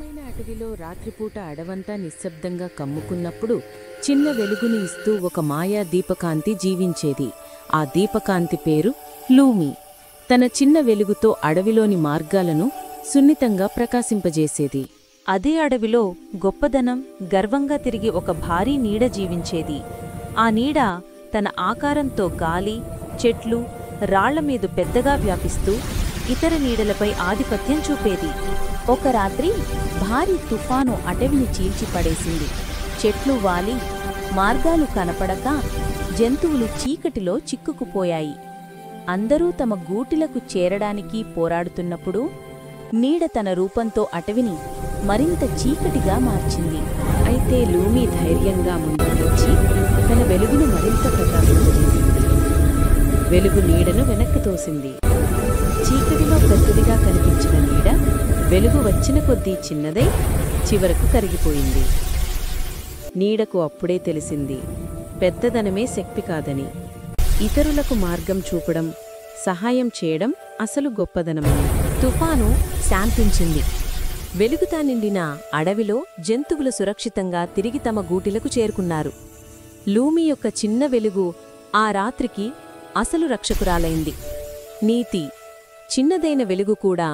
లోతైన అటవిలో రాత్రిపూట అడవంతా నిశ్శబ్దంగా కమ్ముకున్నప్పుడు చిన్న వెలుగుని ఇస్తూ ఒక మాయా దీపకాంతి జీవించేది. ఆ దీపకాంతి పేరు లూమి. తన చిన్న వెలుగుతో అడవిలోని మార్గాలను సున్నితంగా ప్రకాశింపజేసేది. అదే అడవిలో గొప్పదనం, గర్వంగా తిరిగి ఒక భారీ నీడ జీవించేది. ఆ నీడ తన ఆకారంతో గాలి, చెట్లు, రాళ్లమీద పెద్దగా వ్యాపిస్తూ ఇతర నీడలపై ఆధిపత్యం చూపేది. ఒక రాత్రి భారీ తుఫాను అటవిని చీల్చిపడేసింది. చెట్లు వాలి, మార్గాలు కనపడక జంతువులు చీకటిలో చిక్కుకుపోయాయి. అందరూ తమ గూటిలకు చేరడానికి పోరాడుతున్నప్పుడు నీడ తన రూపంతో అటవిని మరింత చీకటిగా మార్చింది. అయితే లూమి ధైర్యంగా ముందుకు వచ్చి తన వెలుగును మరింత ప్రకాశింపజేసింది. వెలుగు నీడను వెనక్కి తోసింది. చీకటిలో పెద్దదిగా కనిపించిన నీడ వెలుగు వచ్చిన కొద్దీ చిన్నదై చివరకు కరిగిపోయింది. నీడకు అప్పుడే తెలిసింది, పెద్దదనమే శక్తి కాదని. ఇతరులకు మార్గం చూపడం, సహాయం చేయడం అసలు గొప్పదనమని. తుఫాను శాంతించింది. వెలుగుతా నిండిన అడవిలో జంతువులు సురక్షితంగా తిరిగి తమ గూటిలకు చేరుకున్నారు. లూమి యొక్క చిన్న వెలుగు ఆ రాత్రికి అసలు రక్షకురాలైంది. నీతి: చిన్నదైన వెలుగు కూడా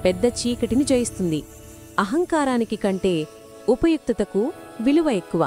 పెద్ద చీకటిని జయిస్తుంది. అహంకారానికి కంటే ఉపయుక్తతకు విలువ ఎక్కువ.